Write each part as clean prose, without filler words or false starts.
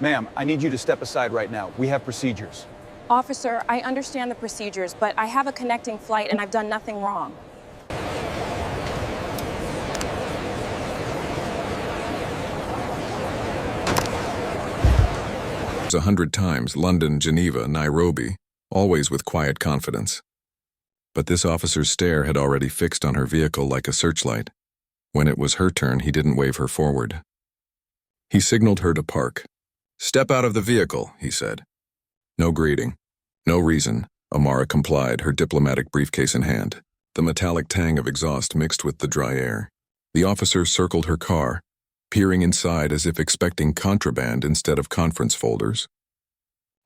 Ma'am, I need you to step aside right now. We have procedures. Officer, I understand the procedures, but I have a connecting flight and I've done nothing wrong. A 100 times London, Geneva, Nairobi, always with quiet confidence. But this officer's stare had already fixed on her vehicle like a searchlight. When it was her turn, he didn't wave her forward. He signaled her to park. "Step out of the vehicle," he said. No greeting. No reason. Amara complied, her diplomatic briefcase in hand. The metallic tang of exhaust mixed with the dry air. The officer circled her car, peering inside as if expecting contraband instead of conference folders.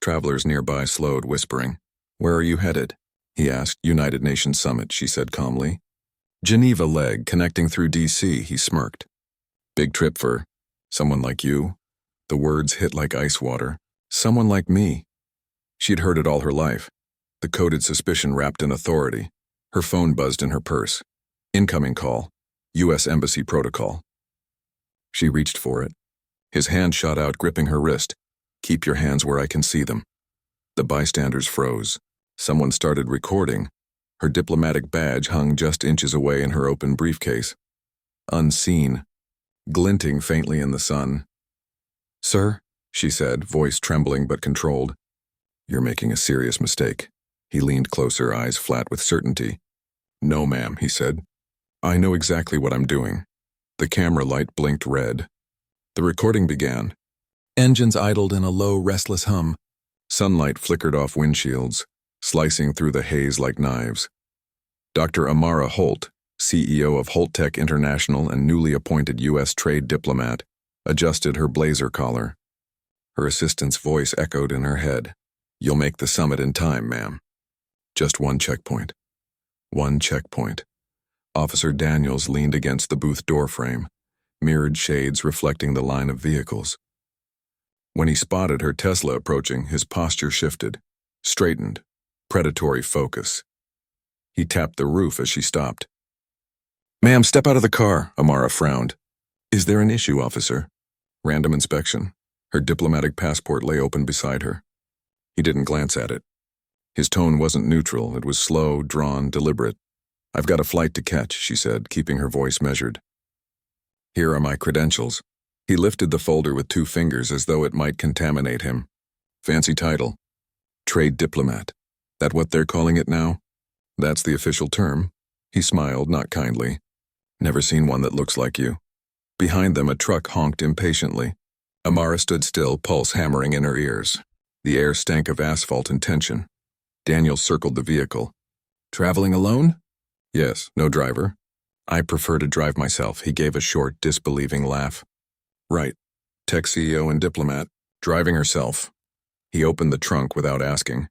Travelers nearby slowed, whispering. "Where are you headed?" he asked. "United Nations Summit," she said calmly. "Geneva leg, connecting through D.C., he smirked. "Big trip for someone like you?" The words hit like ice water. Someone like me. She'd heard it all her life. The coded suspicion wrapped in authority. Her phone buzzed in her purse. Incoming call. U.S. Embassy protocol. She reached for it. His hand shot out, gripping her wrist. "Keep your hands where I can see them." The bystanders froze. Someone started recording. Her diplomatic badge hung just inches away in her open briefcase. Unseen. Glinting faintly in the sun. "Sir," she said, voice trembling but controlled. "You're making a serious mistake." He leaned closer, eyes flat with certainty. "No, ma'am," he said. "I know exactly what I'm doing." The camera light blinked red. The recording began. Engines idled in a low, restless hum. Sunlight flickered off windshields, slicing through the haze like knives. Dr. Amara Holt, CEO of Holt Tech International and newly appointed U.S. trade diplomat, adjusted her blazer collar. Her assistant's voice echoed in her head. "You'll make the summit in time, ma'am." Just one checkpoint. One checkpoint. Officer Daniels leaned against the booth doorframe, mirrored shades reflecting the line of vehicles. When he spotted her Tesla approaching, his posture shifted, straightened, predatory focus. He tapped the roof as she stopped. "Ma'am, step out of the car," Amara frowned. "Is there an issue, officer?" Random inspection. Her diplomatic passport lay open beside her. He didn't glance at it. His tone wasn't neutral, it was slow, drawn, deliberate. "I've got a flight to catch," she said, keeping her voice measured. "Here are my credentials." He lifted the folder with 2 fingers as though it might contaminate him. "Fancy title. Trade diplomat. That what they're calling it now?" "That's the official term." He smiled, not kindly. "Never seen one that looks like you." Behind them, a truck honked impatiently. Amara stood still, pulse hammering in her ears. The air stank of asphalt and tension. Daniel circled the vehicle. "Traveling alone?" "Yes, no driver." "I prefer to drive myself," he gave a short, disbelieving laugh. "Right. Tech CEO and diplomat. Driving herself." He opened the trunk without asking.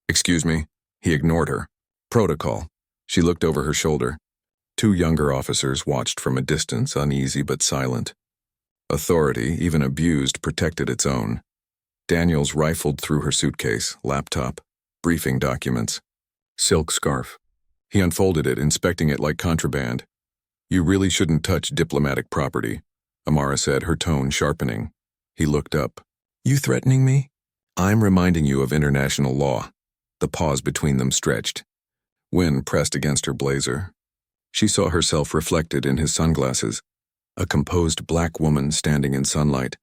"Excuse me." He ignored her. "Protocol." She looked over her shoulder. 2 younger officers watched from a distance, uneasy but silent. Authority, even abused, protected its own. Daniels rifled through her suitcase, laptop, briefing documents, silk scarf. He unfolded it, inspecting it like contraband. "You really shouldn't touch diplomatic property," Amara said, her tone sharpening. He looked up. "You threatening me?" "I'm reminding you of international law." The pause between them stretched. Wind pressed against her blazer. She saw herself reflected in his sunglasses, a composed black woman standing in sunlight,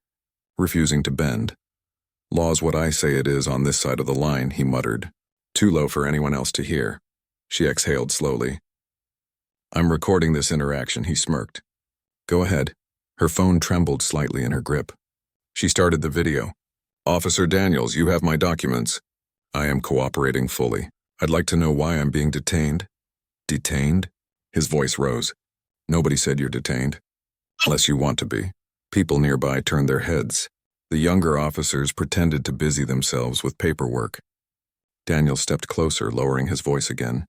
refusing to bend. "Law's what I say it is on this side of the line," he muttered. Too low for anyone else to hear. She exhaled slowly. "I'm recording this interaction," he smirked. "Go ahead." Her phone trembled slightly in her grip. She started the video. "Officer Daniels, you have my documents. I am cooperating fully. I'd like to know why I'm being detained." "Detained?" His voice rose. "Nobody said you're detained. Unless you want to be." People nearby turned their heads. The younger officers pretended to busy themselves with paperwork. Daniel stepped closer, lowering his voice again.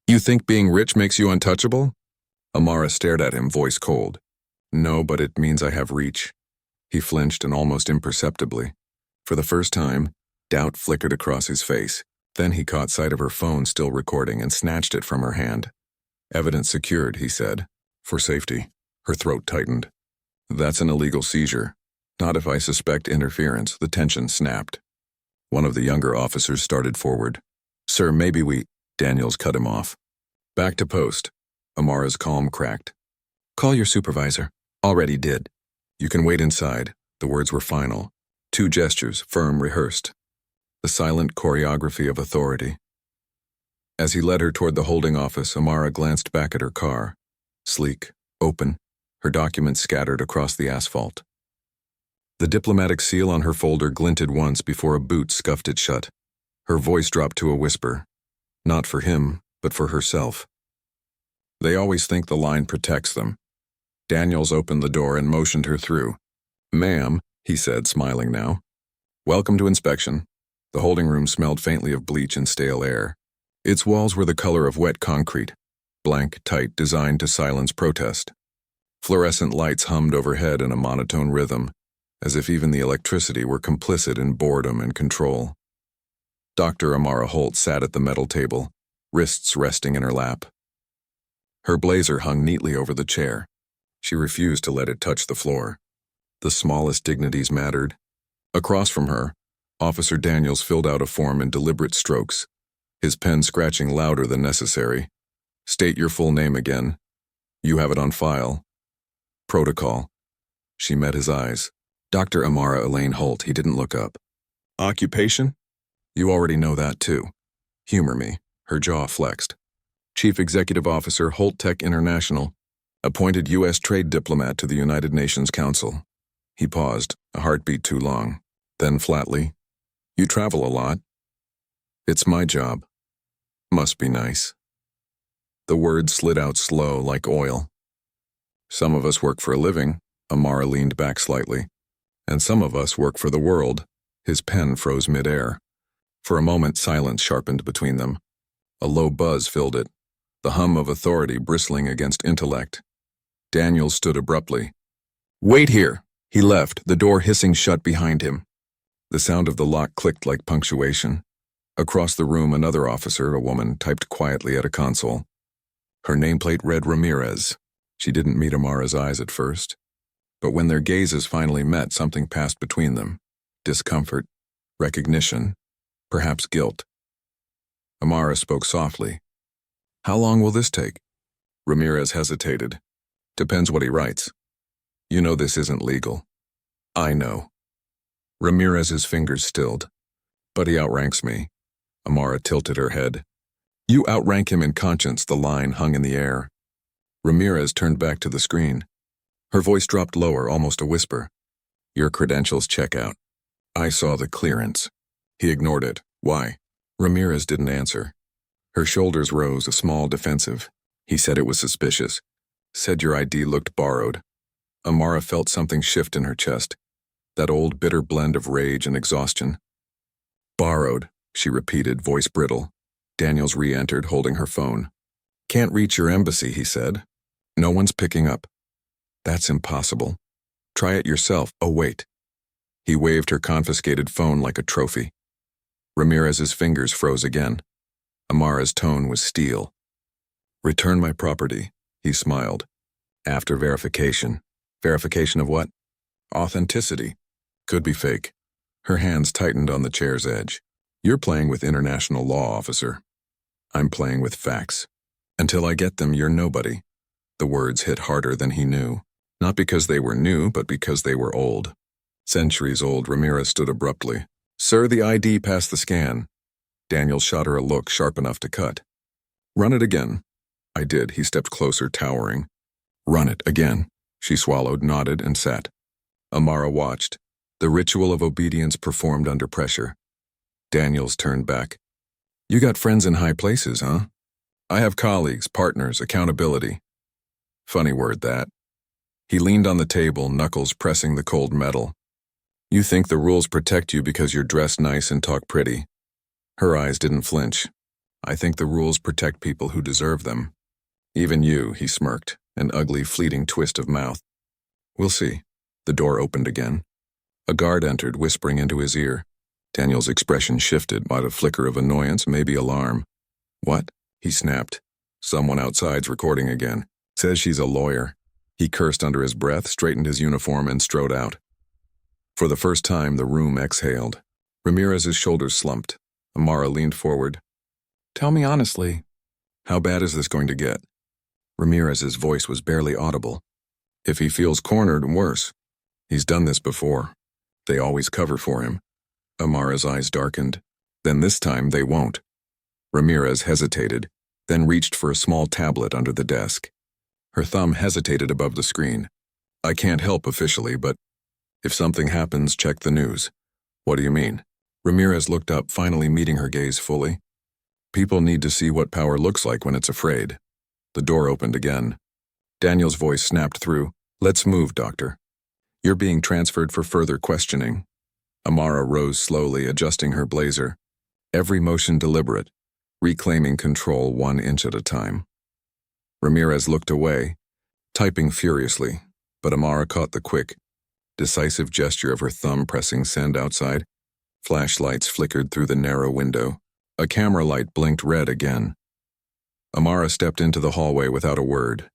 "You think being rich makes you untouchable?" Amara stared at him, voice cold. "No, but it means I have reach." He flinched, and almost imperceptibly. For the first time, doubt flickered across his face. Then he caught sight of her phone still recording and snatched it from her hand. "Evidence secured," he said. "For safety." Her throat tightened. "That's an illegal seizure." Not if I suspect interference. The tension snapped. One of the younger officers started forward. Sir, maybe we... Daniels cut him off. Back to post. Amara's calm cracked. Call your supervisor. Already did. You can wait inside. The words were final. 2 gestures, firm, rehearsed. The silent choreography of authority. As he led her toward the holding office, Amara glanced back at her car. Sleek, open, her documents scattered across the asphalt. The diplomatic seal on her folder glinted once before a boot scuffed it shut. Her voice dropped to a whisper. Not for him, but for herself. They always think the line protects them. Daniels opened the door and motioned her through. Ma'am, he said, smiling now. Welcome to inspection. The holding room smelled faintly of bleach and stale air. Its walls were the color of wet concrete, blank, tight, designed to silence protest. Fluorescent lights hummed overhead in a monotone rhythm, as if even the electricity were complicit in boredom and control. Dr. Amara Holt sat at the metal table, wrists resting in her lap. Her blazer hung neatly over the chair. She refused to let it touch the floor. The smallest dignities mattered. Across from her, Officer Daniels filled out a form in deliberate strokes, his pen scratching louder than necessary. State your full name again. You have it on file. Protocol. She met his eyes. Dr. Amara Elaine Holt. He didn't look up. Occupation? You already know that too. Humor me. Her jaw flexed. Chief Executive Officer, Holt Tech International, appointed U.S. trade diplomat to the United Nations Council. He paused, a heartbeat too long. Then flatly, you travel a lot. It's my job. Must be nice. The words slid out slow like oil. Some of us work for a living, Amara leaned back slightly. And some of us work for the world. His pen froze midair. For a moment, silence sharpened between them. A low buzz filled it, the hum of authority bristling against intellect. Daniel stood abruptly. Wait here! He left, the door hissing shut behind him. The sound of the lock clicked like punctuation. Across the room, another officer, a woman, typed quietly at a console. Her nameplate read Ramirez. She didn't meet Amara's eyes at first. But when their gazes finally met, something passed between them. Discomfort, recognition, perhaps guilt. Amara spoke softly. How long will this take? Ramirez hesitated. Depends what he writes. You know this isn't legal. I know. Ramirez's fingers stilled. But he outranks me. Amara tilted her head. You outrank him in conscience, the line hung in the air. Ramirez turned back to the screen. Her voice dropped lower, almost a whisper. Your credentials check out. I saw the clearance. He ignored it. Why? Ramirez didn't answer. Her shoulders rose, a small defensive. He said it was suspicious. Said your ID looked borrowed. Amara felt something shift in her chest. That old bitter blend of rage and exhaustion. Borrowed, she repeated, voice brittle. Daniels re-entered, holding her phone. Can't reach your embassy, he said. No one's picking up. That's impossible. Try it yourself. Oh, wait. He waved her confiscated phone like a trophy. Ramirez's fingers froze again. Amara's tone was steel. Return my property, he smiled. After verification. Verification of what? Authenticity. Could be fake. Her hands tightened on the chair's edge. You're playing with international law, officer. I'm playing with facts. Until I get them, you're nobody. The words hit harder than he knew. Not because they were new, but because they were old. Centuries old, Ramirez stood abruptly. Sir, the ID passed the scan. Daniel shot her a look sharp enough to cut. Run it again. I did. He stepped closer, towering. Run it again. She swallowed, nodded, and sat. Amara watched. The ritual of obedience performed under pressure. Daniels turned back. You got friends in high places, huh? I have colleagues, partners, accountability. Funny word, that. He leaned on the table, knuckles pressing the cold metal. You think the rules protect you because you're dressed nice and talk pretty. Her eyes didn't flinch. I think the rules protect people who deserve them. Even you, he smirked, an ugly, fleeting twist of mouth. We'll see. The door opened again. A guard entered, whispering into his ear. Daniel's expression shifted, by a flicker of annoyance, maybe alarm. What? He snapped. Someone outside's recording again. Says she's a lawyer. He cursed under his breath, straightened his uniform, and strode out. For the first time, the room exhaled. Ramirez's shoulders slumped. Amara leaned forward. Tell me honestly, how bad is this going to get? Ramirez's voice was barely audible. If he feels cornered, worse. He's done this before. They always cover for him. Amara's eyes darkened. Then this time they won't. Ramirez hesitated, then reached for a small tablet under the desk. Her thumb hesitated above the screen. I can't help officially, but if something happens, check the news. What do you mean? Ramirez looked up, finally meeting her gaze fully. People need to see what power looks like when it's afraid. The door opened again. Daniel's voice snapped through. Let's move, doctor. You're being transferred for further questioning. Amara rose slowly, adjusting her blazer. Every motion deliberate, reclaiming control 1 inch at a time. Ramirez looked away, typing furiously, but Amara caught the quick, decisive gesture of her thumb pressing send outside. Flashlights flickered through the narrow window. A camera light blinked red again. Amara stepped into the hallway without a word.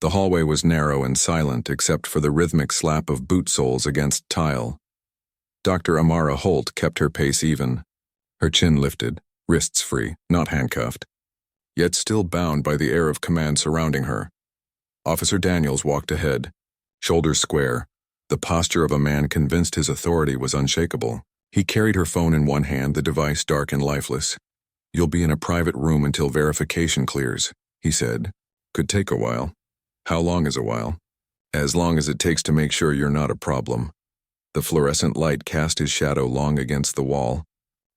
The hallway was narrow and silent except for the rhythmic slap of boot soles against tile. Dr. Amara Holt kept her pace even, her chin lifted, wrists free, not handcuffed, yet still bound by the air of command surrounding her. Officer Daniels walked ahead, shoulders square, the posture of a man convinced his authority was unshakable. He carried her phone in one hand, the device dark and lifeless. You'll be in a private room until verification clears, he said. Could take a while. How long is a while? As long as it takes to make sure you're not a problem. The fluorescent light cast his shadow long against the wall,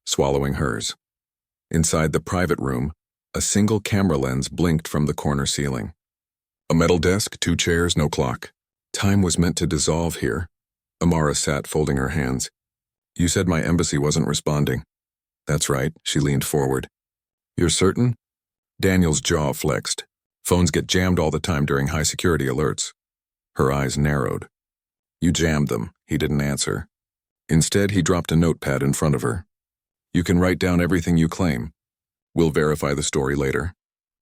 swallowing hers. Inside the private room, a single camera lens blinked from the corner ceiling. A metal desk, 2 chairs, no clock. Time was meant to dissolve here. Amara sat folding her hands. You said my embassy wasn't responding. That's right, she leaned forward. You're certain? Daniel's jaw flexed. Phones get jammed all the time during high-security alerts. Her eyes narrowed. You jammed them, he didn't answer. Instead, he dropped a notepad in front of her. You can write down everything you claim. We'll verify the story later.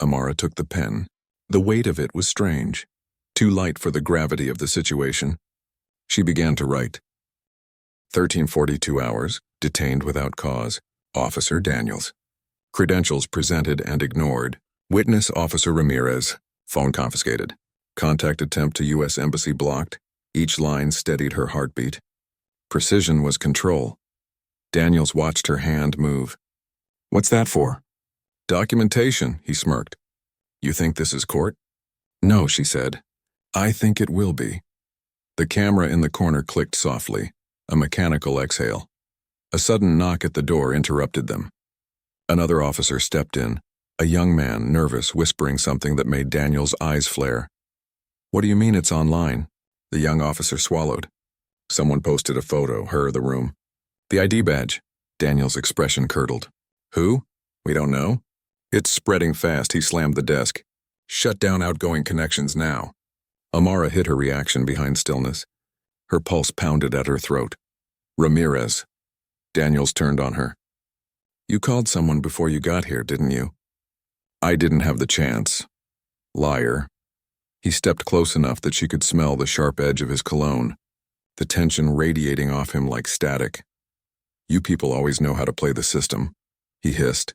Amara took the pen. The weight of it was strange, too light for the gravity of the situation. She began to write. 1342 hours, detained without cause. Officer Daniels. Credentials presented and ignored. Witness Officer Ramirez. Phone confiscated. Contact attempt to U.S. Embassy blocked. Each line steadied her heartbeat. Precision was control. Daniels watched her hand move. What's that for? Documentation, he smirked. You think this is court? No, she said. I think it will be. The camera in the corner clicked softly, a mechanical exhale. A sudden knock at the door interrupted them. Another officer stepped in, a young man, nervous, whispering something that made Daniel's eyes flare. What do you mean it's online? The young officer swallowed. Someone posted a photo, her, the room. The ID badge. Daniel's expression curdled. Who? We don't know. It's spreading fast, he slammed the desk. Shut down outgoing connections now. Amara hid her reaction behind stillness. Her pulse pounded at her throat. Ramirez. Daniels turned on her. You called someone before you got here, didn't you? I didn't have the chance. Liar. He stepped close enough that she could smell the sharp edge of his cologne, the tension radiating off him like static. You people always know how to play the system, he hissed.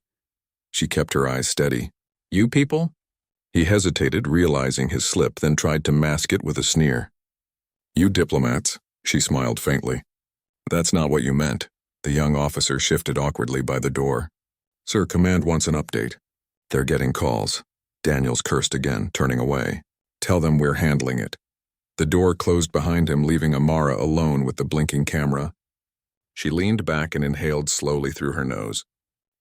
She kept her eyes steady. You people? He hesitated, realizing his slip, then tried to mask it with a sneer. You diplomats, she smiled faintly. That's not what you meant. The young officer shifted awkwardly by the door. Sir, command wants an update. They're getting calls. Daniels cursed again, turning away. Tell them we're handling it. The door closed behind him, leaving Amara alone with the blinking camera. She leaned back and inhaled slowly through her nose.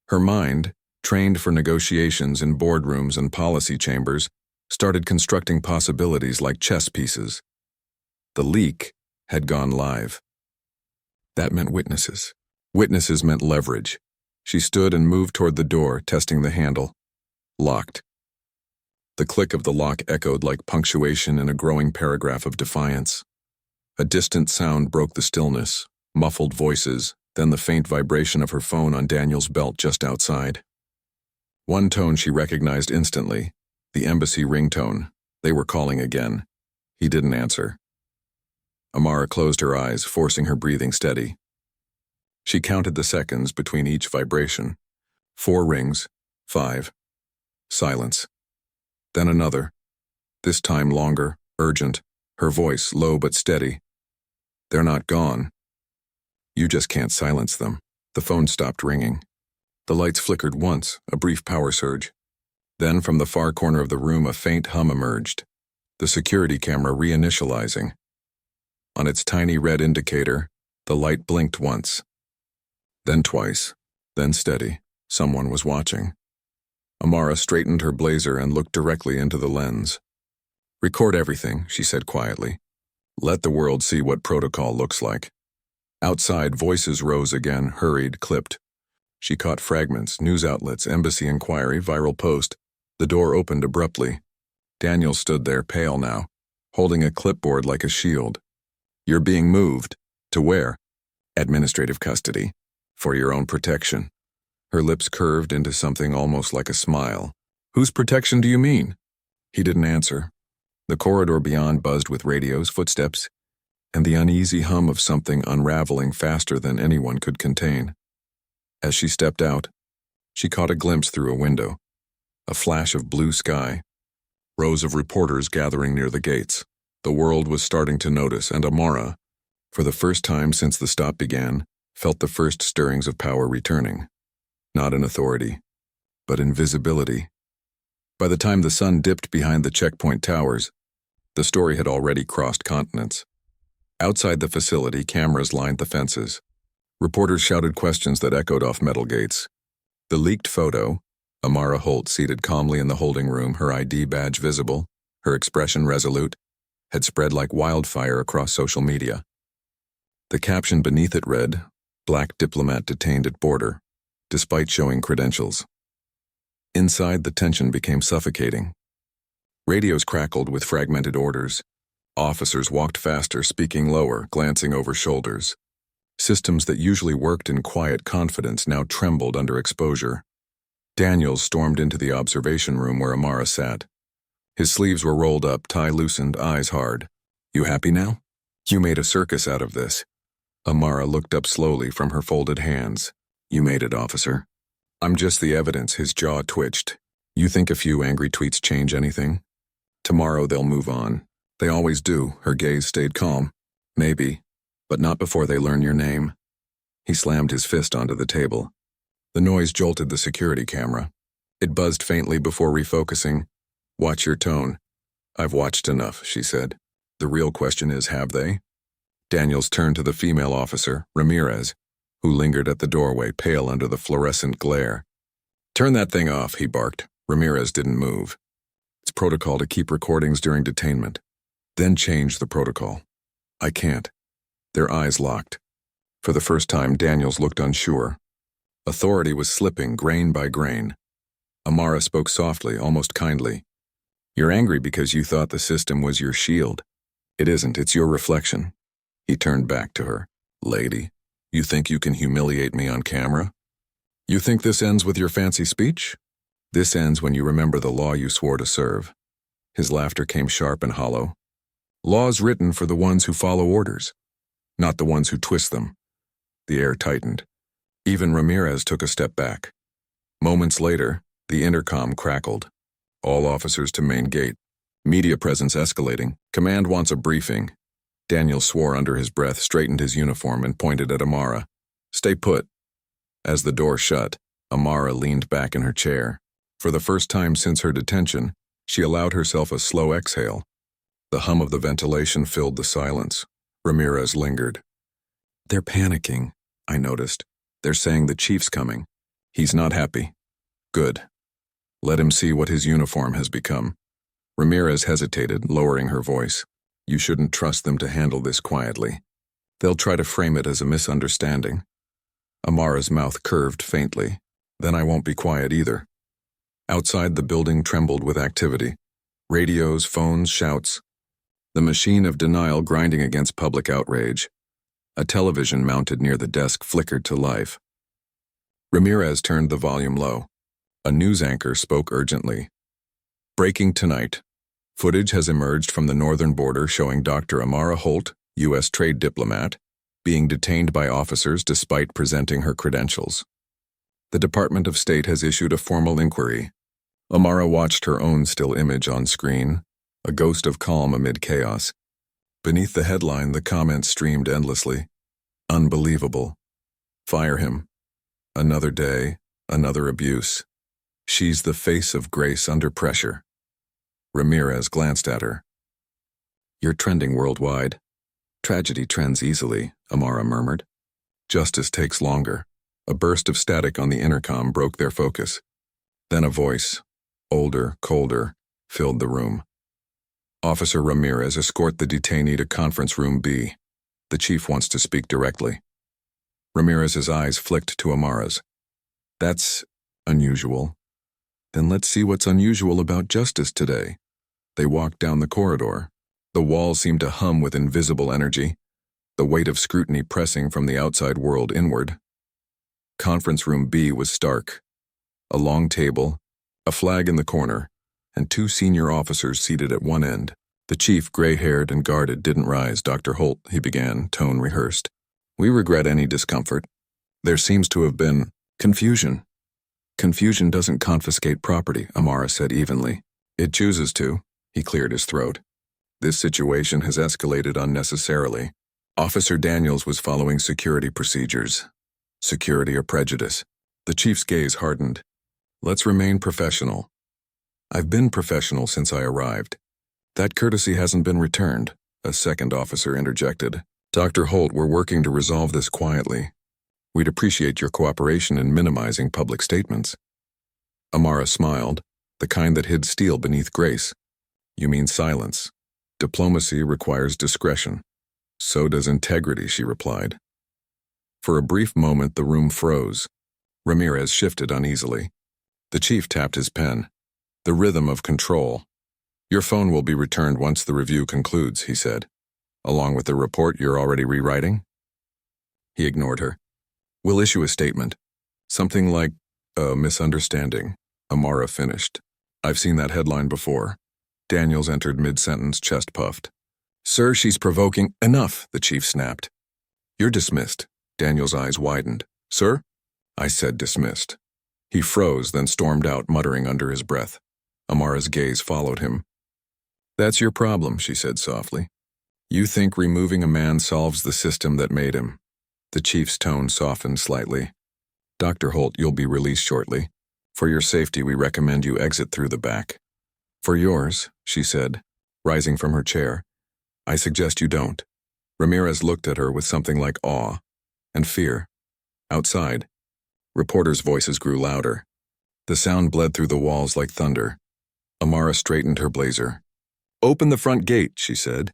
Her mind, trained for negotiations in boardrooms and policy chambers, started constructing possibilities like chess pieces. The leak had gone live. That meant witnesses. Witnesses meant leverage. She stood and moved toward the door, testing the handle. Locked. The click of the lock echoed like punctuation in a growing paragraph of defiance. A distant sound broke the stillness, muffled voices, then the faint vibration of her phone on Daniel's belt just outside. One tone she recognized instantly, the embassy ringtone. They were calling again. He didn't answer. Amara closed her eyes, forcing her breathing steady. She counted the seconds between each vibration. 4 rings, 5. Silence. Then another. This time longer, urgent, her voice low but steady. They're not gone. You just can't silence them. The phone stopped ringing. The lights flickered once, a brief power surge. Then from the far corner of the room a faint hum emerged. The security camera reinitializing. On its tiny red indicator, the light blinked once. Then twice. Then steady. Someone was watching. Amara straightened her blazer and looked directly into the lens. "Record everything," she said quietly. "Let the world see what protocol looks like." Outside, voices rose again, hurried, clipped. She caught fragments, news outlets, embassy inquiry, viral post. The door opened abruptly. Daniel stood there, pale now, holding a clipboard like a shield. "You're being moved. To where?" "Administrative custody. For your own protection." Her lips curved into something almost like a smile. "Whose protection do you mean?" He didn't answer. The corridor beyond buzzed with radios, footsteps, and the uneasy hum of something unraveling faster than anyone could contain. As she stepped out, she caught a glimpse through a window. A flash of blue sky. Rows of reporters gathering near the gates. The world was starting to notice, and Amara, for the first time since the stop began, felt the first stirrings of power returning. Not in authority, but in visibility. By the time the sun dipped behind the checkpoint towers, the story had already crossed continents. Outside the facility, cameras lined the fences. Reporters shouted questions that echoed off metal gates. The leaked photo, Amara Holt seated calmly in the holding room, her ID badge visible, her expression resolute, had spread like wildfire across social media. The caption beneath it read, "Black diplomat detained at border, despite showing credentials." Inside, the tension became suffocating. Radios crackled with fragmented orders. Officers walked faster, speaking lower, glancing over shoulders. Systems that usually worked in quiet confidence now trembled under exposure. Daniels stormed into the observation room where Amara sat. His sleeves were rolled up, tie loosened, eyes hard. "You happy now? You made a circus out of this." Amara looked up slowly from her folded hands. "You made it, officer." "I'm just the evidence." His jaw twitched. "You think a few angry tweets change anything? Tomorrow they'll move on. They always do." Her gaze stayed calm. "Maybe, but not before they learn your name." He slammed his fist onto the table. The noise jolted the security camera. It buzzed faintly before refocusing. "Watch your tone." "I've watched enough," she said. "The real question is, have they?" Daniels turned to the female officer, Ramirez, who lingered at the doorway, pale under the fluorescent glare. "Turn that thing off," he barked. Ramirez didn't move. "It's protocol to keep recordings during detainment." "Then change the protocol." "I can't." Their eyes locked. For the first time, Daniels looked unsure. Authority was slipping grain by grain. Amara spoke softly, almost kindly. "You're angry because you thought the system was your shield. It isn't, it's your reflection." He turned back to her. "Lady, you think you can humiliate me on camera? You think this ends with your fancy speech? This ends when you remember the law you swore to serve." His laughter came sharp and hollow. "Laws written for the ones who follow orders, not the ones who twist them." The air tightened. Even Ramirez took a step back. Moments later, the intercom crackled. "All officers to main gate. Media presence escalating. Command wants a briefing." Daniel swore under his breath, straightened his uniform, and pointed at Amara. "Stay put." As the door shut, Amara leaned back in her chair. For the first time since her detention, she allowed herself a slow exhale. The hum of the ventilation filled the silence. Ramirez lingered. "They're panicking," I noticed. "They're saying the chief's coming. He's not happy." "Good. Let him see what his uniform has become." Ramirez hesitated, lowering her voice. "You shouldn't trust them to handle this quietly. They'll try to frame it as a misunderstanding." Amara's mouth curved faintly. "Then I won't be quiet either." Outside, the building trembled with activity. Radios, phones, shouts. The machine of denial grinding against public outrage. A television mounted near the desk flickered to life. Ramirez turned the volume low. A news anchor spoke urgently. "Breaking tonight. Footage has emerged from the northern border showing Dr. Amara Holt, U.S. trade diplomat, being detained by officers despite presenting her credentials. The Department of State has issued a formal inquiry. Amara watched her own still image on screen, a ghost of calm amid chaos. Beneath the headline, the comments streamed endlessly. Unbelievable. Fire him. Another day, another abuse. She's the face of grace under pressure. Ramirez glanced at her. You're trending worldwide. Tragedy trends easily, Amara murmured. Justice takes longer. A burst of static on the intercom broke their focus. Then a voice, older, colder, filled the room. Officer Ramirez, escort the detainee to conference room B. The chief wants to speak directly. Ramirez's eyes flicked to Amara's. That's unusual. Then let's see what's unusual about justice today. They walked down the corridor. The walls seemed to hum with invisible energy, the weight of scrutiny pressing from the outside world inward. Conference room B was stark. A long table, a flag in the corner, and two senior officers seated at one end. The chief, gray-haired and guarded, didn't rise. Dr. Holt, he began, tone rehearsed. We regret any discomfort. There seems to have been confusion. Confusion doesn't confiscate property, Amara said evenly. It chooses to. He cleared his throat. This situation has escalated unnecessarily. Officer Daniels was following security procedures. Security or prejudice? The chief's gaze hardened. Let's remain professional. I've been professional since I arrived. That courtesy hasn't been returned, a second officer interjected. Dr. Holt, we're working to resolve this quietly. We'd appreciate your cooperation in minimizing public statements. Amara smiled, the kind that hid steel beneath grace. You mean silence. Diplomacy requires discretion. So does integrity, she replied. For a brief moment, the room froze. Ramirez shifted uneasily. The chief tapped his pen. The rhythm of control. Your phone will be returned once the review concludes, he said. Along with the report you're already rewriting? He ignored her. We'll issue a statement. Something like a misunderstanding. Amara finished. I've seen that headline before. Daniels entered mid-sentence, chest puffed. Sir, she's provoking. Enough, the chief snapped. You're dismissed. Daniels' eyes widened. Sir? I said dismissed. He froze, then stormed out, muttering under his breath. Amara's gaze followed him. That's your problem, she said softly. You think removing a man solves the system that made him. The chief's tone softened slightly. Dr. Holt, you'll be released shortly. For your safety, we recommend you exit through the back. For yours, she said, rising from her chair, I suggest you don't. Ramirez looked at her with something like awe and fear. Outside, reporters' voices grew louder. The sound bled through the walls like thunder. Amara straightened her blazer. Open the front gate, she said.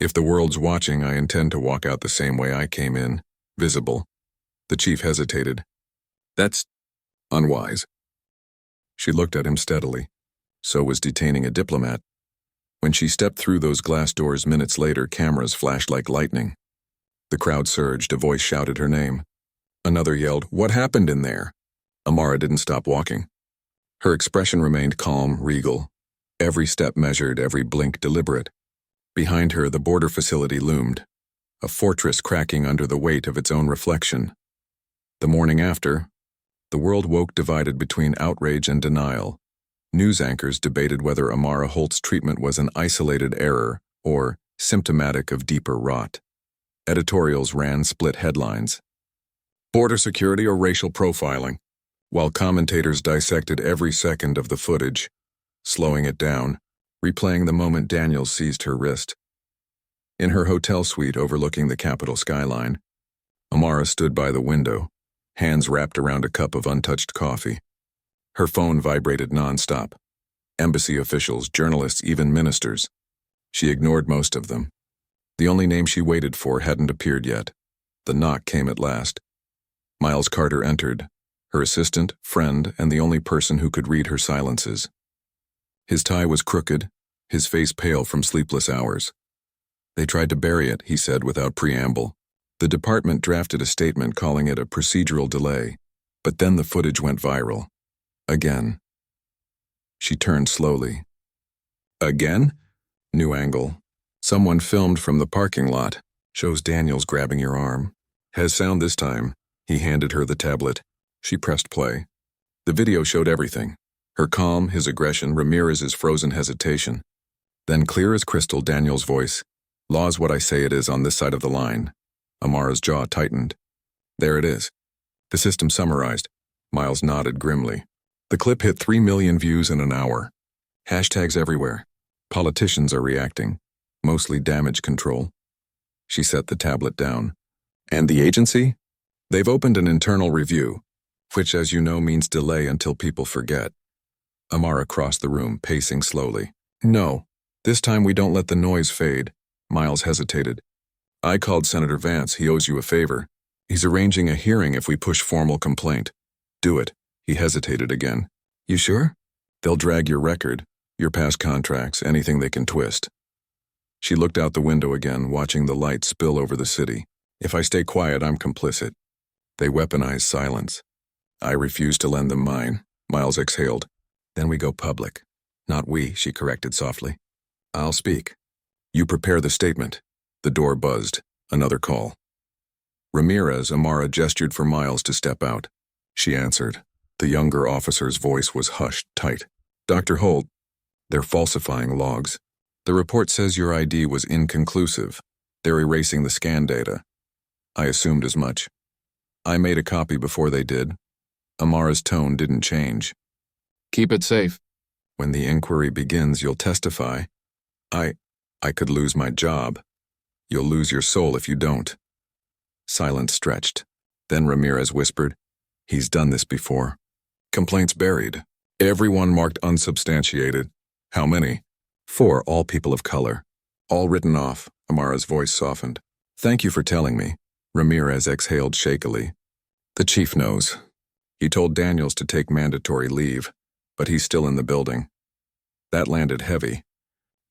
If the world's watching, I intend to walk out the same way I came in, visible. The chief hesitated. That's unwise. She looked at him steadily. So was detaining a diplomat. When she stepped through those glass doors minutes later, cameras flashed like lightning. The crowd surged, a voice shouted her name. Another yelled, What happened in there? Amara didn't stop walking. Her expression remained calm, regal. Every step measured, every blink deliberate. Behind her, the border facility loomed, a fortress cracking under the weight of its own reflection. The morning after, the world woke divided between outrage and denial. News anchors debated whether Amara Holt's treatment was an isolated error or symptomatic of deeper rot. Editorials ran split headlines. Border security or racial profiling, while commentators dissected every second of the footage, slowing it down, replaying the moment Daniels seized her wrist. In her hotel suite overlooking the Capitol skyline, Amara stood by the window, hands wrapped around a cup of untouched coffee. Her phone vibrated nonstop. Embassy officials, journalists, even ministers. She ignored most of them. The only name she waited for hadn't appeared yet. The knock came at last. Miles Carter entered, her assistant, friend, and the only person who could read her silences. His tie was crooked, his face pale from sleepless hours. They tried to bury it, he said without preamble. The department drafted a statement calling it a procedural delay, but then the footage went viral. Again. She turned slowly. Again? New angle. Someone filmed from the parking lot. Shows Daniels grabbing your arm. Has sound this time. He handed her the tablet. She pressed play. The video showed everything. Her calm, his aggression, Ramirez's frozen hesitation. Then clear as crystal, Daniels' voice. Law's what I say it is on this side of the line. Amara's jaw tightened. There it is. The system summarized. Miles nodded grimly. The clip hit 3 million views in an hour. Hashtags everywhere. Politicians are reacting. Mostly damage control. She set the tablet down. And the agency? They've opened an internal review, which, as you know, means delay until people forget. Amara crossed the room, pacing slowly. No, this time we don't let the noise fade. Miles hesitated. I called Senator Vance. He owes you a favor. He's arranging a hearing if we push formal complaint. Do it. He hesitated again. You sure? They'll drag your record, your past contracts, anything they can twist. She looked out the window again, watching the light spill over the city. If I stay quiet, I'm complicit. They weaponize silence. I refuse to lend them mine. Miles exhaled. Then we go public. Not we, she corrected softly. I'll speak. You prepare the statement. The door buzzed. Another call. Ramirez, Amara gestured for Miles to step out. She answered. The younger officer's voice was hushed tight. Dr. Holt, they're falsifying logs. The report says your ID was inconclusive. They're erasing the scan data. I assumed as much. I made a copy before they did. Amara's tone didn't change. Keep it safe. When the inquiry begins, you'll testify. I could lose my job. You'll lose your soul if you don't. Silence stretched. Then Ramirez whispered, he's done this before. Complaints buried. Everyone marked unsubstantiated. How many? 4, all people of color. All written off. Amara's voice softened. Thank you for telling me. Ramirez exhaled shakily. The chief knows. He told Daniels to take mandatory leave, but he's still in the building. That landed heavy.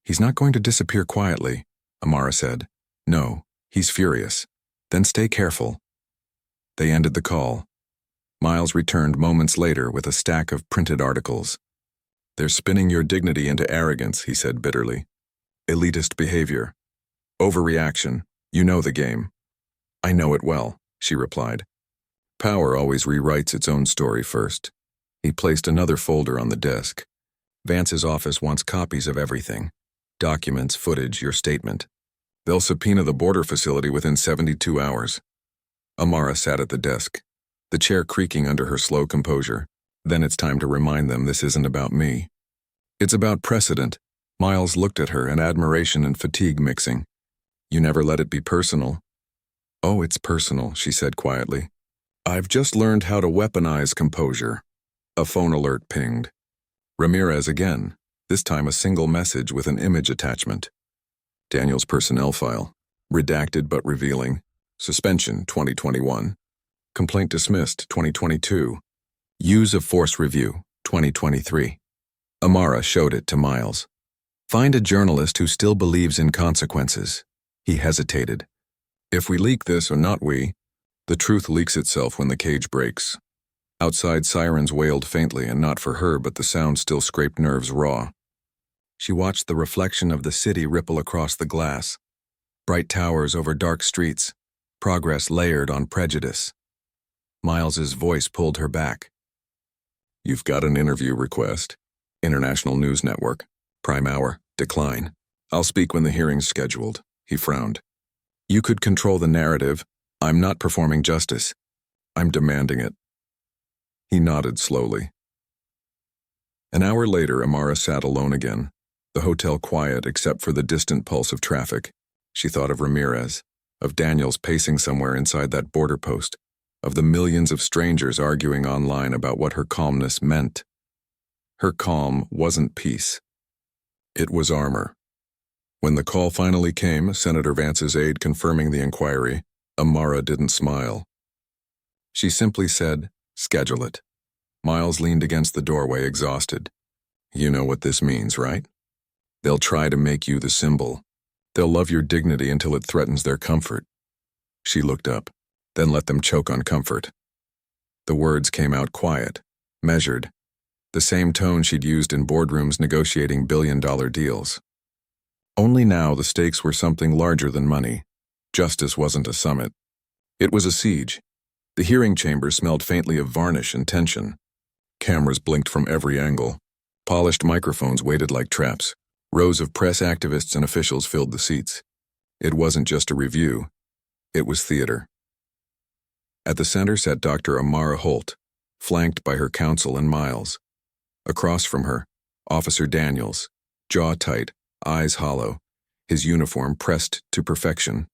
He's not going to disappear quietly, Amara said. No, he's furious. Then stay careful. They ended the call. Miles returned moments later with a stack of printed articles. They're spinning your dignity into arrogance, he said bitterly. Elitist behavior. Overreaction. You know the game. I know it well, she replied. Power always rewrites its own story first. He placed another folder on the desk. Vance's office wants copies of everything. Documents, footage, your statement. They'll subpoena the border facility within 72 hours. Amara sat at the desk, the chair creaking under her slow composure. Then it's time to remind them this isn't about me. It's about precedent. Miles looked at her, and admiration and fatigue mixing. You never let it be personal. Oh, it's personal, she said quietly. I've just learned how to weaponize composure. A phone alert pinged. Ramirez again, this time a single message with an image attachment. Daniel's personnel file, redacted but revealing. Suspension 2021. Complaint dismissed 2022. Use of force review 2023. Amara showed it to Miles. Find a journalist who still believes in consequences. He hesitated. If we leak this, or not we, the truth leaks itself when the cage breaks. Outside, sirens wailed faintly, and not for her, but the sound still scraped nerves raw. She watched the reflection of the city ripple across the glass. Bright towers over dark streets, progress layered on prejudice. Miles's voice pulled her back. You've got an interview request. International News Network. Prime hour. Decline. I'll speak when the hearing's scheduled. He frowned. You could control the narrative. I'm not performing justice. I'm demanding it. He nodded slowly. An hour later, Amara sat alone again, the hotel quiet except for the distant pulse of traffic. She thought of Ramirez, of Daniels pacing somewhere inside that border post, of the millions of strangers arguing online about what her calmness meant. Her calm wasn't peace. It was armor. When the call finally came, Senator Vance's aide confirming the inquiry, Amara didn't smile. She simply said, schedule it. Miles leaned against the doorway, exhausted. You know what this means, right? They'll try to make you the symbol. They'll love your dignity until it threatens their comfort. She looked up, then let them choke on comfort. The words came out quiet, measured, the same tone she'd used in boardrooms negotiating billion-dollar deals. Only now the stakes were something larger than money. Justice wasn't a summit. It was a siege. The hearing chamber smelled faintly of varnish and tension. Cameras blinked from every angle. Polished microphones waited like traps. Rows of press activists and officials filled the seats. It wasn't just a review. It was theater. At the center sat Dr. Amara Holt, flanked by her counsel and Miles. Across from her, Officer Daniels, jaw tight, eyes hollow, his uniform pressed to perfection.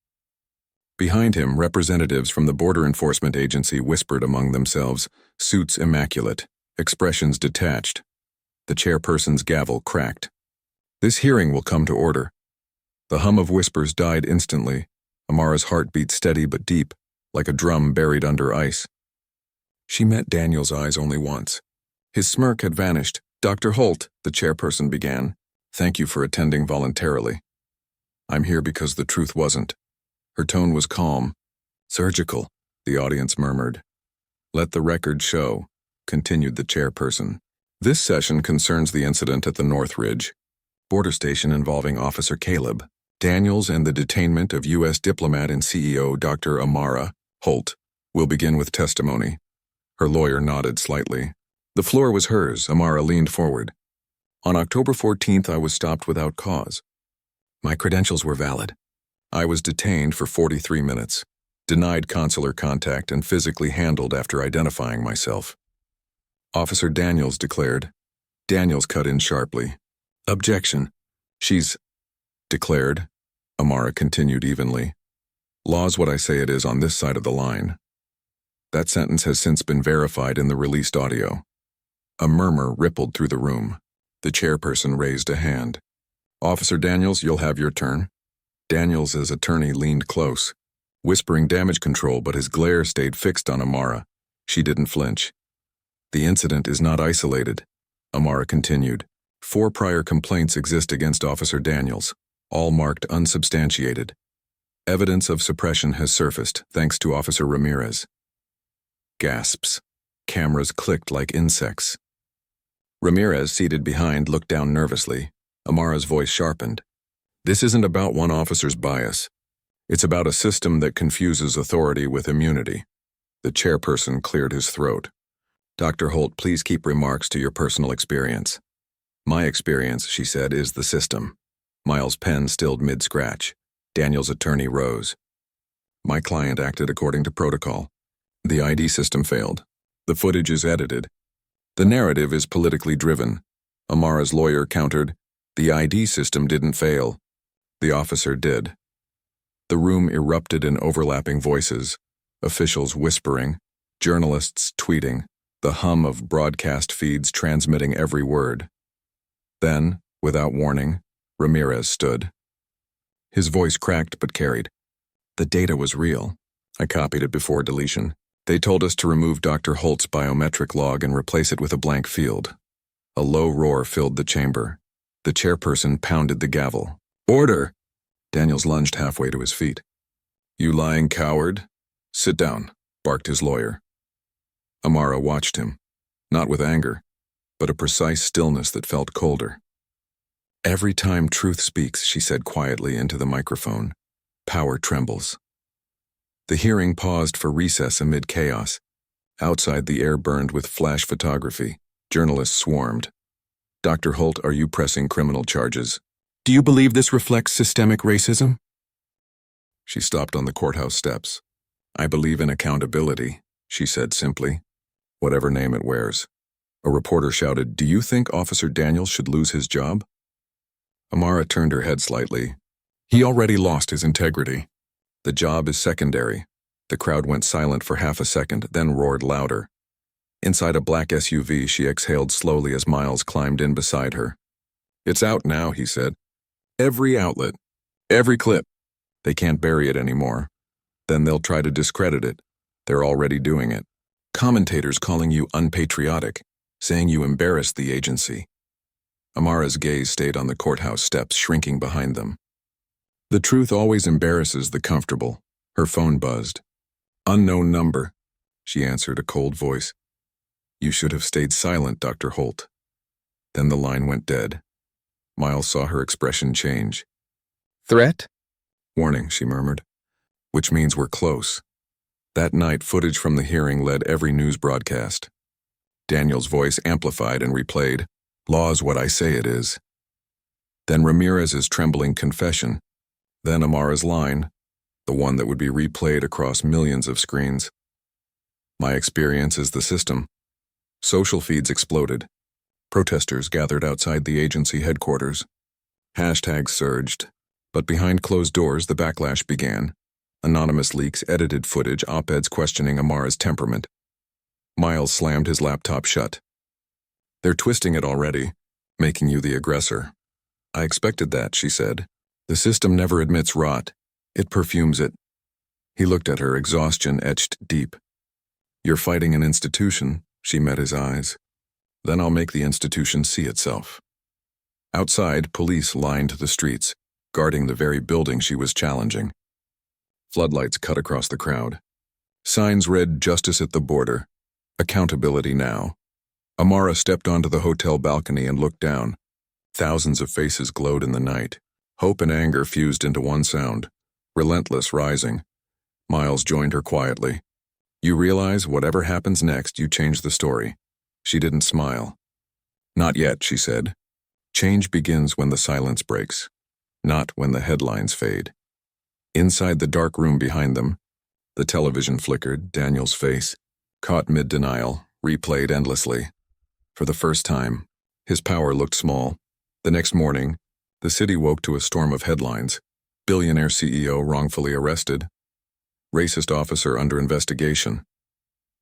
Behind him, representatives from the Border Enforcement Agency whispered among themselves, suits immaculate, expressions detached. The chairperson's gavel cracked. This hearing will come to order. The hum of whispers died instantly. Amara's heart beat steady but deep, like a drum buried under ice. She met Daniel's eyes only once. His smirk had vanished. "Dr. Holt," the chairperson began, "thank you for attending voluntarily. I'm here because the truth wasn't." Her tone was calm. "Surgical," the audience murmured. "Let the record show," continued the chairperson. "This session concerns the incident at the North Ridge border station involving Officer Caleb Daniels and the detainment of U.S. Diplomat and CEO Dr. Amara Holt. Will begin with testimony." Her lawyer nodded slightly. The floor was hers. Amara leaned forward. "On October 14th, I was stopped without cause. My credentials were valid. I was detained for 43 minutes, denied consular contact, and physically handled after identifying myself." Officer Daniels declared. Daniels cut in sharply. "Objection. She's declared." Amara continued evenly. "Law's what I say it is on this side of the line." That sentence has since been verified in the released audio. A murmur rippled through the room. The chairperson raised a hand. "Officer Daniels, you'll have your turn." Daniels' attorney leaned close, whispering damage control, but his glare stayed fixed on Amara. She didn't flinch. "The incident is not isolated," Amara continued. 4 prior complaints exist against Officer Daniels, all marked unsubstantiated. Evidence of suppression has surfaced, thanks to Officer Ramirez. Gasps. Cameras clicked like insects. Ramirez, seated behind, looked down nervously. Amara's voice sharpened. "This isn't about one officer's bias. It's about a system that confuses authority with immunity." The chairperson cleared his throat. "Dr. Holt, please keep remarks to your personal experience." "My experience," she said, "is the system." Miles' pen stilled mid-scratch. Daniel's attorney rose. "My client acted according to protocol. The ID system failed. The footage is edited. The narrative is politically driven." Amara's lawyer countered, "The ID system didn't fail. The officer did." The room erupted in overlapping voices, officials whispering, journalists tweeting, the hum of broadcast feeds transmitting every word. Then, without warning, Ramirez stood. His voice cracked but carried. "The data was real. I copied it before deletion. They told us to remove Dr. Holt's biometric log and replace it with a blank field." A low roar filled the chamber. The chairperson pounded the gavel. "Order!" Daniels lunged halfway to his feet. "You lying coward? Sit down," barked his lawyer. Amara watched him, not with anger, but a precise stillness that felt colder. "Every time truth speaks," she said quietly into the microphone, "power trembles." The hearing paused for recess amid chaos. Outside, the air burned with flash photography. Journalists swarmed. "Dr. Holt, are you pressing criminal charges? Do you believe this reflects systemic racism?" She stopped on the courthouse steps. "I believe in accountability," she said simply, "whatever name it wears." A reporter shouted, "Do you think Officer Daniels should lose his job?" Amara turned her head slightly. "He already lost his integrity. The job is secondary." The crowd went silent for half a second, then roared louder. Inside a black SUV, she exhaled slowly as Miles climbed in beside her. "It's out now," he said. "Every outlet. Every clip. They can't bury it anymore. Then they'll try to discredit it. They're already doing it. Commentators calling you unpatriotic, saying you embarrassed the agency." Amara's gaze stayed on the courthouse steps, shrinking behind them. "The truth always embarrasses the comfortable." Her phone buzzed. "Unknown number," she answered, a cold voice. "You should have stayed silent, Dr. Holt." Then the line went dead. Miles saw her expression change. "Threat?" "Warning," she murmured. which means we're close. That night, footage from the hearing led every news broadcast. Daniel's voice amplified and replayed, "Law's what I say it is." Then Ramirez's trembling confession. Then Amara's line, the one that would be replayed across millions of screens. My experience is the system. Social feeds exploded. Protesters gathered outside the agency headquarters. Hashtags surged. But behind closed doors, the backlash began. Anonymous leaks, edited footage, op-eds questioning Amara's temperament. Miles slammed his laptop shut. "They're twisting it already, making you the aggressor." "I expected that," she said. "The system never admits rot. It perfumes it." He looked at her, exhaustion etched deep. "You're fighting an institution," she met his eyes. "Then I'll make the institution see itself." Outside, police lined the streets, guarding the very building she was challenging. Floodlights cut across the crowd. Signs read, "Justice at the border. Accountability now." Amara stepped onto the hotel balcony and looked down. Thousands of faces glowed in the night. Hope and anger fused into one sound, relentless, rising. Miles joined her quietly. "You realize whatever happens next, you change the story." She didn't smile. "Not yet," she said. "Change begins when the silence breaks, not when the headlines fade." Inside the dark room behind them, the television flickered, Daniel's face, caught mid-denial, replayed endlessly. For the first time, his power looked small. The next morning, the city woke to a storm of headlines. Billionaire CEO wrongfully arrested. Racist officer under investigation.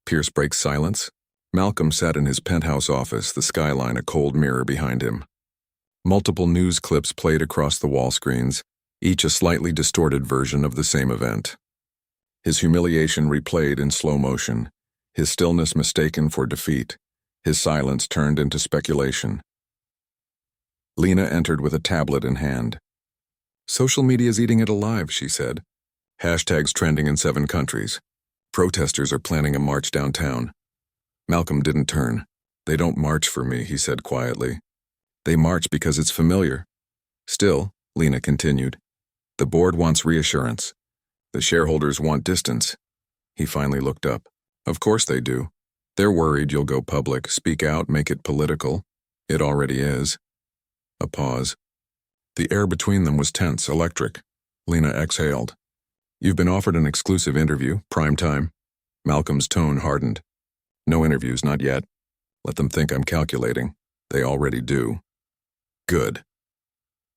Pierce breaks silence. Malcolm sat in his penthouse office, the skyline a cold mirror behind him. Multiple news clips played across the wall screens, each a slightly distorted version of the same event. His humiliation replayed in slow motion, his stillness mistaken for defeat, his silence turned into speculation. Lena entered with a tablet in hand. "Social media's eating it alive," she said. Hashtags trending in 7 countries. Protesters are planning a march downtown. Malcolm didn't turn. "They don't march for me," he said quietly. "They march because it's familiar." "Still," Lena continued, "the board wants reassurance. The shareholders want distance." He finally looked up. "Of course they do. They're worried you'll go public, speak out, make it political. It already is." A pause. The air between them was tense, electric. Lena exhaled. "You've been offered an exclusive interview, prime time." Malcolm's tone hardened. "No interviews, not yet. Let them think I'm calculating. They already do." "Good."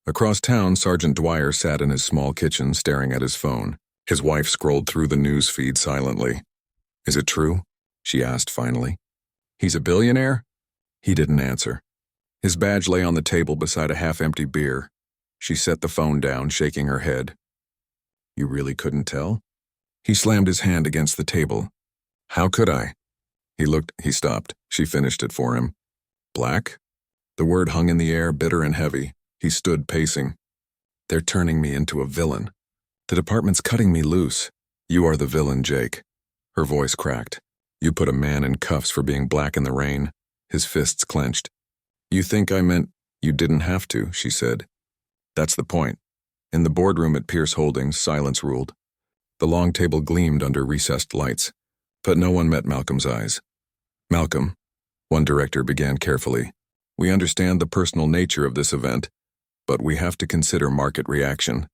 Across town, Sergeant Dwyer sat in his small kitchen staring at his phone. His wife scrolled through the news feed silently. "Is it true?" she asked finally. "He's a billionaire?" He didn't answer. His badge lay on the table beside a half-empty beer. She set the phone down, shaking her head. "You really couldn't tell?" He slammed his hand against the table. "How could I?" He stopped. She finished it for him. "Black?" The word hung in the air, bitter and heavy. He stood pacing. "They're turning me into a villain. The department's cutting me loose." "You are the villain, Jake." Her voice cracked. "You put a man in cuffs for being black in the rain." His fists clenched. "You think I meant—" "You didn't have to," she said. "That's the point." In the boardroom at Pierce Holdings, silence ruled. The long table gleamed under recessed lights, but no one met Malcolm's eyes. "Malcolm," one director began carefully, "we understand the personal nature of this event, but we have to consider market reaction.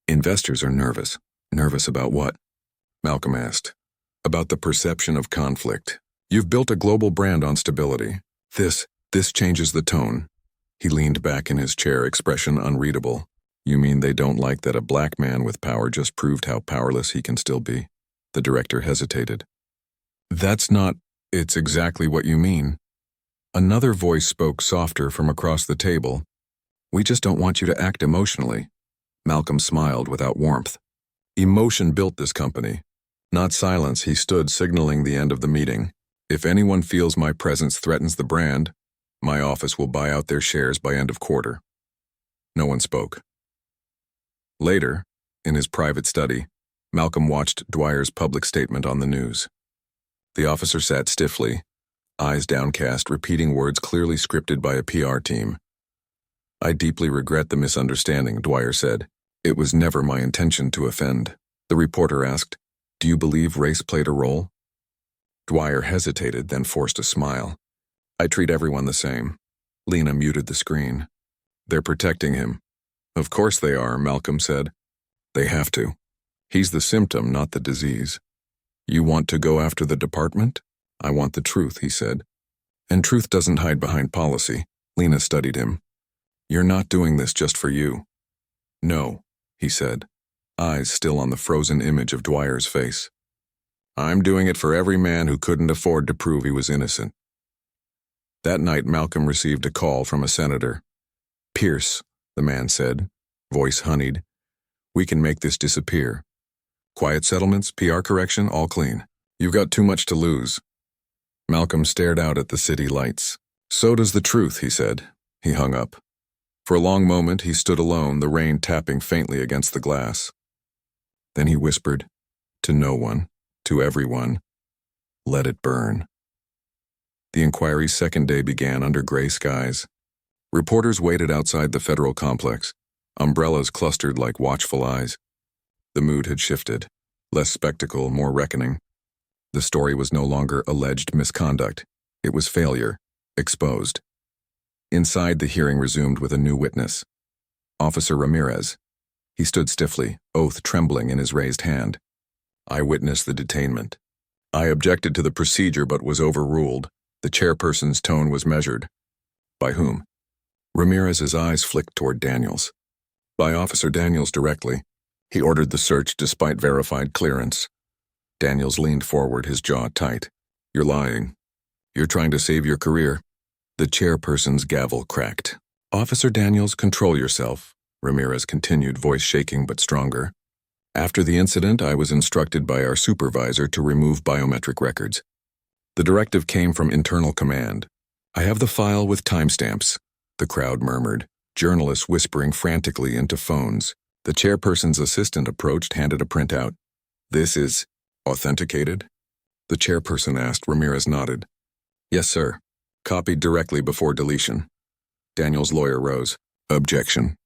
Investors are nervous." "Nervous about what?" Malcolm asked. "About the perception of conflict. You've built a global brand on stability. This changes the tone." He leaned back in his chair, expression unreadable. "You mean they don't like that a black man with power just proved how powerless he can still be?" The director hesitated. It's exactly what you mean." Another voice spoke softer from across the table. "We just don't want you to act emotionally." Malcolm smiled without warmth. "Emotion built this company. Not silence." He stood, signaling the end of the meeting. "If anyone feels my presence threatens the brand, my office will buy out their shares by end of quarter." No one spoke. Later, in his private study, Malcolm watched Dwyer's public statement on the news. The officer sat stiffly, eyes downcast, repeating words clearly scripted by a PR team. "I deeply regret the misunderstanding," Dwyer said. "It was never my intention to offend." The reporter asked, "Do you believe race played a role?" Dwyer hesitated, then forced a smile. "I treat everyone the same." Lena muted the screen. "They're protecting him." "Of course they are," Malcolm said. "They have to. He's the symptom, not the disease." "You want to go after the department?" "I want the truth," he said. "And truth doesn't hide behind policy." Lena studied him. "You're not doing this just for you." "No," he said, eyes still on the frozen image of Dwyer's face. "I'm doing it for every man who couldn't afford to prove he was innocent." That night, Malcolm received a call from a senator. "Pierce," the man said, voice honeyed. "We can make this disappear. Quiet settlements, PR correction, all clean. You've got too much to lose." Malcolm stared out at the city lights. "So does the truth," he said. He hung up. For a long moment, he stood alone, the rain tapping faintly against the glass. Then he whispered, "To no one, to everyone, let it burn." The inquiry's second day began under gray skies. Reporters waited outside the federal complex. Umbrellas clustered like watchful eyes. The mood had shifted. Less spectacle, more reckoning. The story was no longer alleged misconduct. It was failure, exposed. Inside, the hearing resumed with a new witness. Officer Ramirez. He stood stiffly, oath trembling in his raised hand. "I witnessed the detainment. I objected to the procedure but was overruled." The chairperson's tone was measured. "By whom?" Ramirez's eyes flicked toward Daniels. "By Officer Daniels directly. He ordered the search despite verified clearance." Daniels leaned forward, his jaw tight. "You're lying. You're trying to save your career." The chairperson's gavel cracked. "Officer Daniels, control yourself," Ramirez continued, voice shaking but stronger. "After the incident, I was instructed by our supervisor to remove biometric records. The directive came from internal command. I have the file with timestamps." The crowd murmured, journalists whispering frantically into phones. The chairperson's assistant approached, handed a printout. "This is authenticated?" The chairperson asked. Ramirez nodded. "Yes, sir. Copied directly before deletion." Daniel's lawyer rose. "Objection.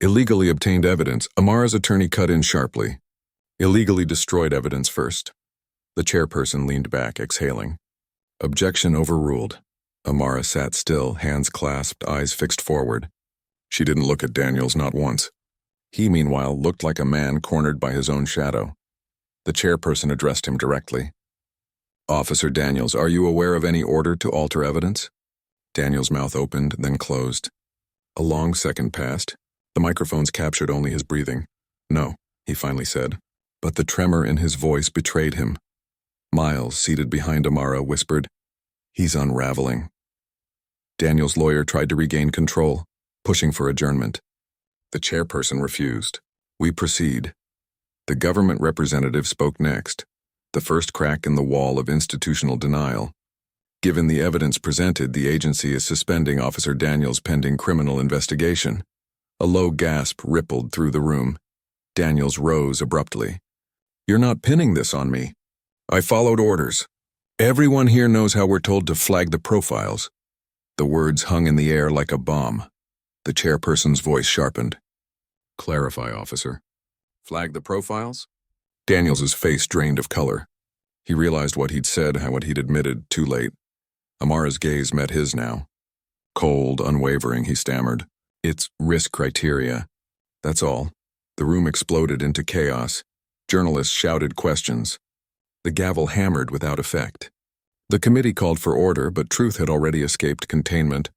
Illegally obtained evidence." Amara's attorney cut in sharply. "Illegally destroyed evidence first." The chairperson leaned back, exhaling. "Objection overruled." Amara sat still, hands clasped, eyes fixed forward. She didn't look at Daniels, not once. He, meanwhile, looked like a man cornered by his own shadow. The chairperson addressed him directly. "Officer Daniels, are you aware of any order to alter evidence?" Daniels' mouth opened, then closed. A long second passed. The microphones captured only his breathing. "No," he finally said, but the tremor in his voice betrayed him. Miles, seated behind Amara, whispered, "He's unraveling." Daniel's lawyer tried to regain control, pushing for adjournment. The chairperson refused. "We proceed." The government representative spoke next, the first crack in the wall of institutional denial. "Given the evidence presented, the agency is suspending Officer Daniels pending criminal investigation." A low gasp rippled through the room. Daniels rose abruptly. "You're not pinning this on me. I followed orders. Everyone here knows how we're told to flag the profiles." The words hung in the air like a bomb. The chairperson's voice sharpened. "Clarify, officer." "Flag the profiles?" Daniels's face drained of color. He realized what he'd said, what he'd admitted, too late. Amara's gaze met his now. Cold, unwavering, he stammered. "It's risk criteria. That's all." The room exploded into chaos. Journalists shouted questions. The gavel hammered without effect. The committee called for order, but truth had already escaped containment.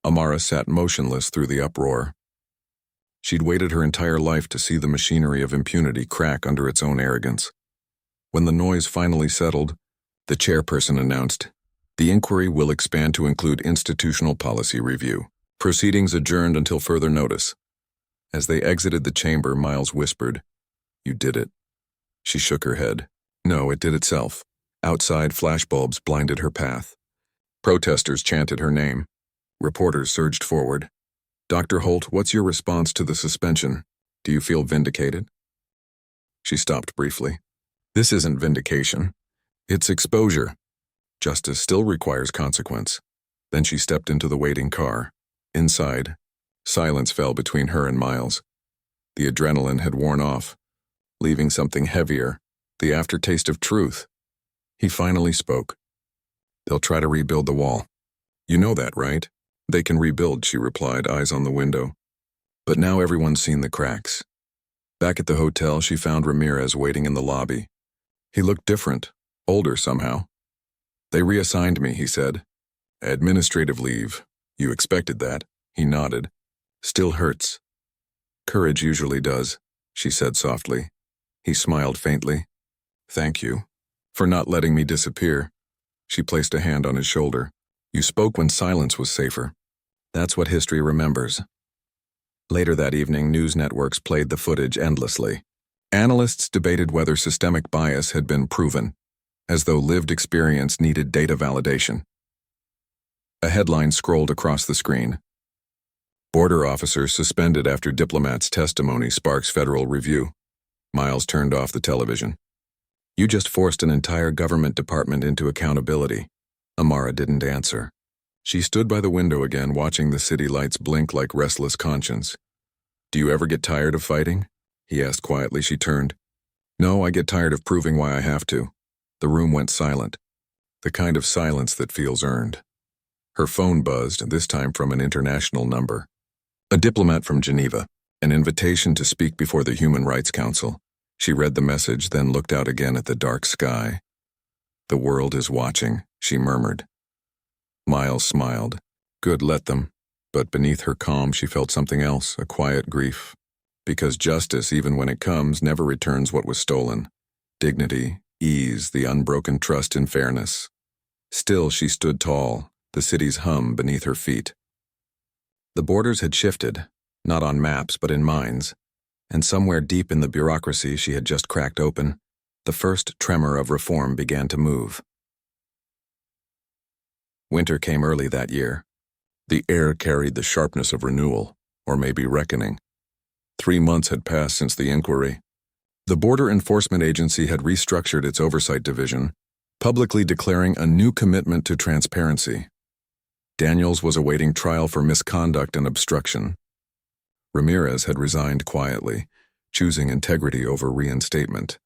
Amara sat motionless through the uproar. She'd waited her entire life to see the machinery of impunity crack under its own arrogance. When the noise finally settled, the chairperson announced, "The inquiry will expand to include institutional policy review. Proceedings adjourned until further notice." As they exited the chamber, Miles whispered, "You did it." She shook her head. "No, it did itself." Outside, flashbulbs blinded her path. Protesters chanted her name. Reporters surged forward. "Dr. Holt, what's your response to the suspension? Do you feel vindicated?" She stopped briefly. "This isn't vindication. It's exposure. Justice still requires consequence." Then she stepped into the waiting car. Inside, silence fell between her and Miles. The adrenaline had worn off. leaving something heavier, the aftertaste of truth. He finally spoke. They'll try to rebuild the wall. You know that, right? They can rebuild, she replied, eyes on the window. But now everyone's seen the cracks. Back at the hotel, she found Ramirez waiting in the lobby. He looked different, older somehow. They reassigned me, he said. Administrative leave. You expected that. He nodded. Still hurts. Courage usually does, she said softly. He smiled faintly. Thank you. For not letting me disappear. She placed a hand on his shoulder. You spoke when silence was safer. That's what history remembers. Later that evening, news networks played the footage endlessly. Analysts debated whether systemic bias had been proven, as though lived experience needed data validation. A headline scrolled across the screen. Border officer suspended after diplomat's testimony sparks federal review. Miles turned off the television. You just forced an entire government department into accountability. Amara didn't answer. She stood by the window again, watching the city lights blink like restless conscience. Do you ever get tired of fighting? He asked quietly. She turned. No, I get tired of proving why I have to. The room went silent. The kind of silence that feels earned. Her phone buzzed, this time from an international number. A diplomat from Geneva, an invitation to speak before the Human Rights Council. She read the message, then looked out again at the dark sky. The world is watching, she murmured. Miles smiled. Good, let them. But beneath her calm, she felt something else, a quiet grief. Because justice, even when it comes, never returns what was stolen. Dignity, ease, the unbroken trust in fairness. Still, she stood tall, the city's hum beneath her feet. The borders had shifted, not on maps but in minds, and somewhere deep in the bureaucracy she had just cracked open, the first tremor of reform began to move. Winter came early that year. The air carried the sharpness of renewal, or maybe reckoning. 3 months had passed since the inquiry. The Border Enforcement Agency had restructured its oversight division, publicly declaring a new commitment to transparency. Daniels was awaiting trial for misconduct and obstruction. Ramirez had resigned quietly, choosing integrity over reinstatement.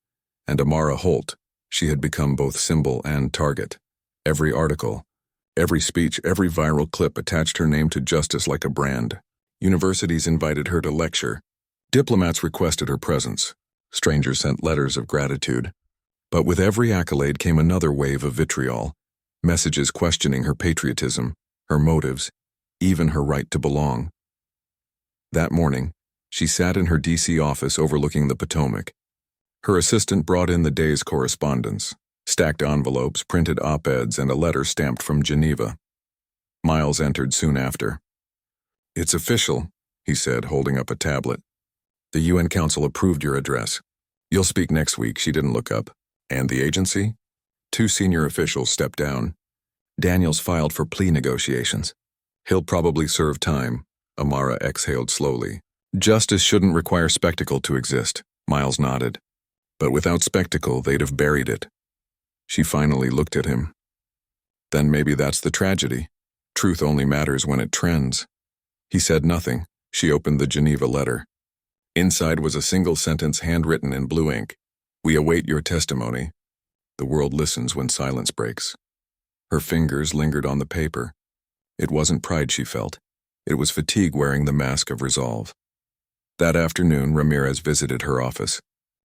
And Amara Holt, she had become both symbol and target. Every article, every speech, every viral clip attached her name to justice like a brand. Universities invited her to lecture. Diplomats requested her presence. Strangers sent letters of gratitude. But with every accolade came another wave of vitriol, messages questioning her patriotism, her motives, even her right to belong. That morning, she sat in her D.C. office overlooking the Potomac. Her assistant brought in the day's correspondence, stacked envelopes, printed op-eds, and a letter stamped from Geneva. Miles entered soon after. It's official, he said, holding up a tablet. The UN Council approved your address. You'll speak next week. She didn't look up. And the agency? 2 senior officials stepped down. Daniels filed for plea negotiations. He'll probably serve time. Amara exhaled slowly. Justice shouldn't require spectacle to exist, Miles nodded. But without spectacle, they'd have buried it. She finally looked at him. Then maybe that's the tragedy. Truth only matters when it trends. He said nothing. She opened the Geneva letter. Inside was a single sentence handwritten in blue ink. We await your testimony. The world listens when silence breaks. Her fingers lingered on the paper. It wasn't pride she felt. It was fatigue wearing the mask of resolve. That afternoon, Ramirez visited her office.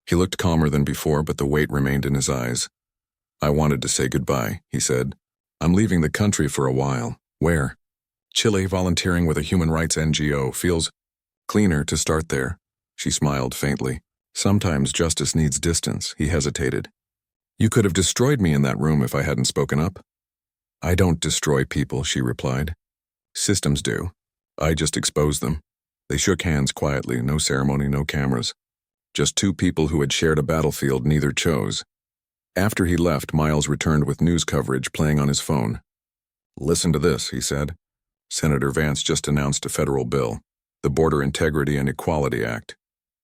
He looked calmer than before, but the weight remained in his eyes. I wanted to say goodbye, he said. I'm leaving the country for a while. Where? Chile, volunteering with a human rights NGO. Feels cleaner to start there. She smiled faintly. Sometimes justice needs distance, he hesitated. You could have destroyed me in that room if I hadn't spoken up. I don't destroy people, she replied. Systems do. I just expose them. They shook hands quietly, no ceremony, no cameras. Just 2 people who had shared a battlefield neither chose. After he left, Miles returned with news coverage playing on his phone. Listen to this, he said. Senator Vance just announced a federal bill, the Border Integrity and Equality Act.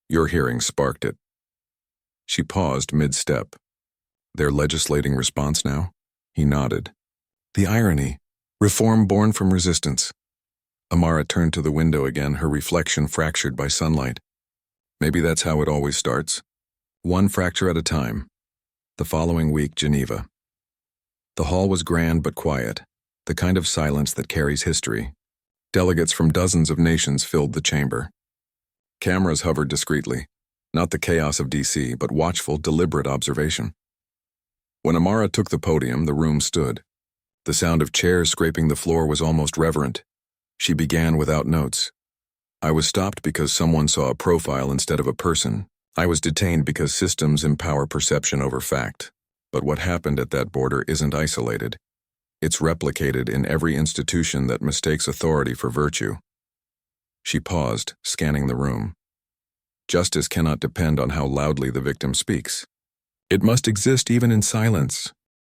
Your hearing sparked it. She paused mid-step. They're legislating response now? He nodded. The irony. Reform born from resistance. Amara turned to the window again, her reflection fractured by sunlight. Maybe that's how it always starts. One fracture at a time. The following week, Geneva. The hall was grand but quiet, the kind of silence that carries history. Delegates from dozens of nations filled the chamber. Cameras hovered discreetly, not the chaos of DC, but watchful, deliberate observation. When Amara took the podium, the room stood. The sound of chairs scraping the floor was almost reverent. She began without notes. I was stopped because someone saw a profile instead of a person. I was detained because systems empower perception over fact. But what happened at that border isn't isolated. It's replicated in every institution that mistakes authority for virtue. She paused, scanning the room. Justice cannot depend on how loudly the victim speaks. It must exist even in silence.